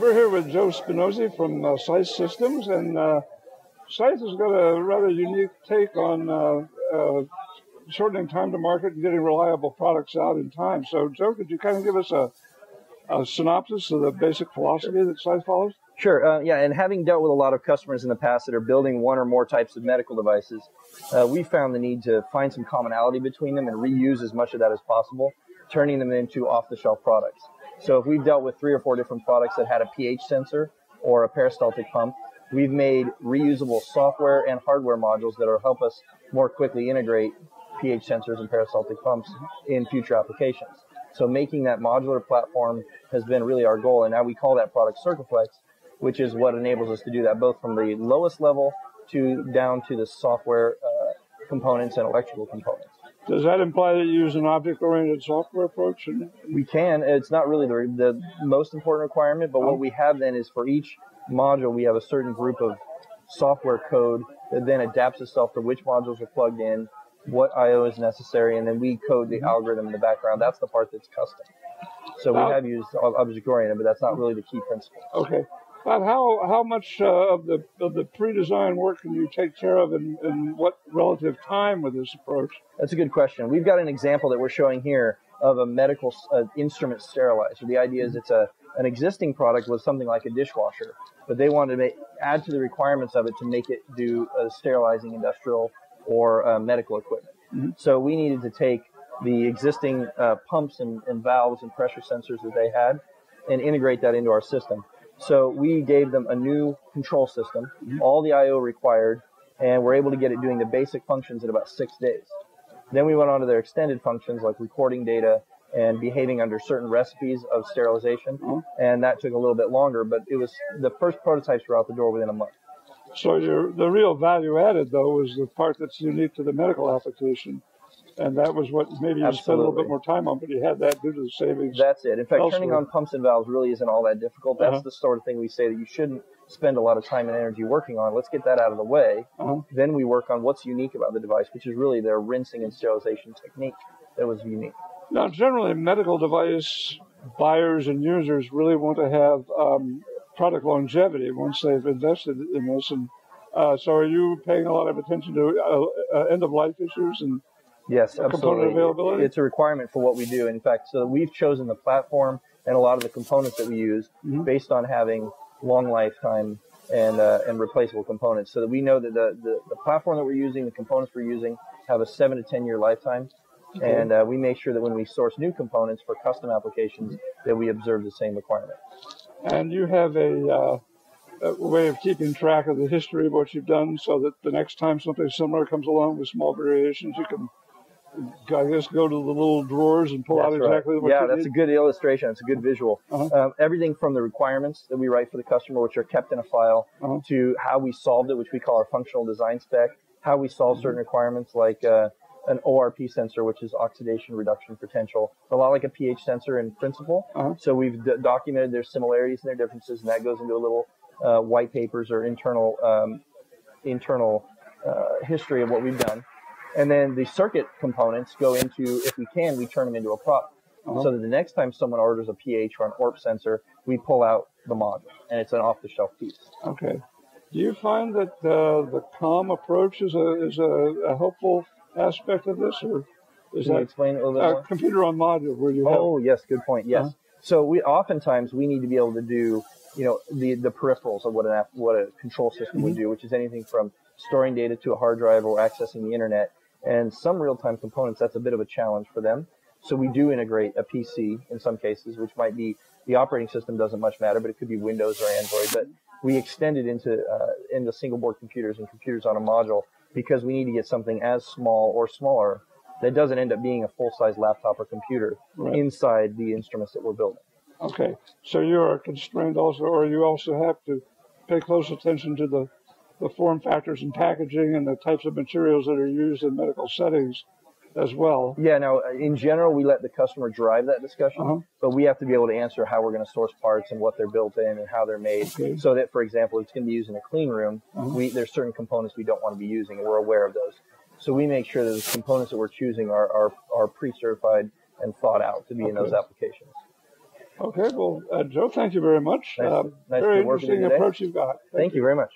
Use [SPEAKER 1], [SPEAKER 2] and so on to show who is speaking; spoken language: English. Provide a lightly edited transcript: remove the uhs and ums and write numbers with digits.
[SPEAKER 1] we're here with Joe Spinozzi from Cyth Systems, and Cyth has got a rather unique take on shortening time to market and getting reliable products out in time. So, Joe, could you kind of give us a synopsis of the basic philosophy that Cyth follows?
[SPEAKER 2] Sure. Yeah, and having dealt with a lot of customers in the past that are building one or more types of medical devices, we found the need to find some commonality between them and reuse as much of that as possible, turning them into off-the-shelf products. So if we've dealt with 3 or 4 different products that had a pH sensor or a peristaltic pump, we've made reusable software and hardware modules that will help us more quickly integrate pH sensors and peristaltic pumps in future applications. So making that modular platform has been really our goal, and now we call that product CircuFlex, which is what enables us to do that, both from the lowest level down to the software components and electrical components.
[SPEAKER 1] Does that imply that you use an object-oriented software approach?
[SPEAKER 2] We can. It's not really the most important requirement, but what we have then is for each module, we have a certain group of software code that then adapts itself to which modules are plugged in, what I/O is necessary, and then we code the algorithm in the background. That's the part that's custom. So we have used object-oriented, but that's not really the key principle.
[SPEAKER 1] Okay. But how much of the pre-design work can you take care of in what relative time with this approach?
[SPEAKER 2] That's a good question. We've got an example that we're showing here of a medical instrument sterilizer. The idea is it's an existing product with something like a dishwasher, but they wanted to add to the requirements of it to make it do sterilizing industrial or medical equipment. Mm-hmm. So we needed to take the existing pumps and valves and pressure sensors that they had and integrate that into our system. So we gave them a new control system, all the I/O required, and we're able to get it doing the basic functions in about 6 days. Then we went on to their extended functions like recording data and behaving under certain recipes of sterilization, and that took a little bit longer, but it was the first prototypes were out the door within a month.
[SPEAKER 1] So the real value added, though, was the part that's unique to the medical application. And that was what maybe you spent a little bit more time on, but you had that due to the savings.
[SPEAKER 2] That's it. In fact, turning on pumps and valves really isn't all that difficult. That's the sort of thing we say that you shouldn't spend a lot of time and energy working on. Let's get that out of the way. Then we work on what's unique about the device, which is really their rinsing and sterilization technique that was unique.
[SPEAKER 1] Now, generally, medical device buyers and users really want to have product longevity once they've invested in this. And so are you paying a lot of attention to end-of-life issues and
[SPEAKER 2] yes, absolutely.
[SPEAKER 1] Component availability?
[SPEAKER 2] It's a requirement for what we do. In fact, so we've chosen the platform and a lot of the components that we use based on having long lifetime and replaceable components, so that we know that the platform that we're using, the components we're using, have a 7 to 10 year lifetime. Okay. And we make sure that when we source new components for custom applications, that we observe the same requirement. And
[SPEAKER 1] you have a way of keeping track of the history of what you've done, so that the next time something similar comes along with small variations, you can, I guess, go to the little drawers and pull out exactly what you need.
[SPEAKER 2] Yeah, that's a good illustration. It's a good visual. Everything from the requirements that we write for the customer, which are kept in a file, to how we solved it, which we call our functional design spec, how we solve certain requirements like an ORP sensor, which is oxidation reduction potential, a lot like a pH sensor in principle. So we've documented their similarities and their differences, and that goes into a little white papers or internal history of what we've done. And then the circuit components go into, if we can, we turn them into a product. So that the next time someone orders a pH or an ORP sensor, we pull out the module, and it's an off-the-shelf piece.
[SPEAKER 1] Okay. Do you find that the COM approach is a helpful aspect of this, or is
[SPEAKER 2] Can you explain it a little bit more?
[SPEAKER 1] Computer on module where you have...
[SPEAKER 2] yes, good point. Yes. So oftentimes we need to be able to do, the peripherals of what a control system would do, which is anything from storing data to a hard drive or accessing the internet. And some real-time components, that's a bit of a challenge for them. So we do integrate a PC in some cases, which might be, the operating system doesn't much matter, but it could be Windows or Android. But we extend it into single-board computers and computers on a module, because we need to get something as small or smaller that doesn't end up being a full-size laptop or computer inside the instruments that we're building.
[SPEAKER 1] Okay. So you're constrained also, or you also have to pay close attention to the form factors and packaging and the types of materials that are used in medical settings as well.
[SPEAKER 2] Yeah, now, in general, we let the customer drive that discussion, but we have to be able to answer how we're going to source parts and what they're built in and how they're made, so that, for example, it's going to be used in a clean room. There's certain components we don't want to be using, and we're aware of those. So we make sure that the components that we're choosing are pre-certified and thought out to be in those applications.
[SPEAKER 1] Okay, well, Joe, thank you very much.
[SPEAKER 2] Nice
[SPEAKER 1] Very
[SPEAKER 2] to work with you
[SPEAKER 1] interesting
[SPEAKER 2] today.
[SPEAKER 1] approach you've got.
[SPEAKER 2] Thank you very much.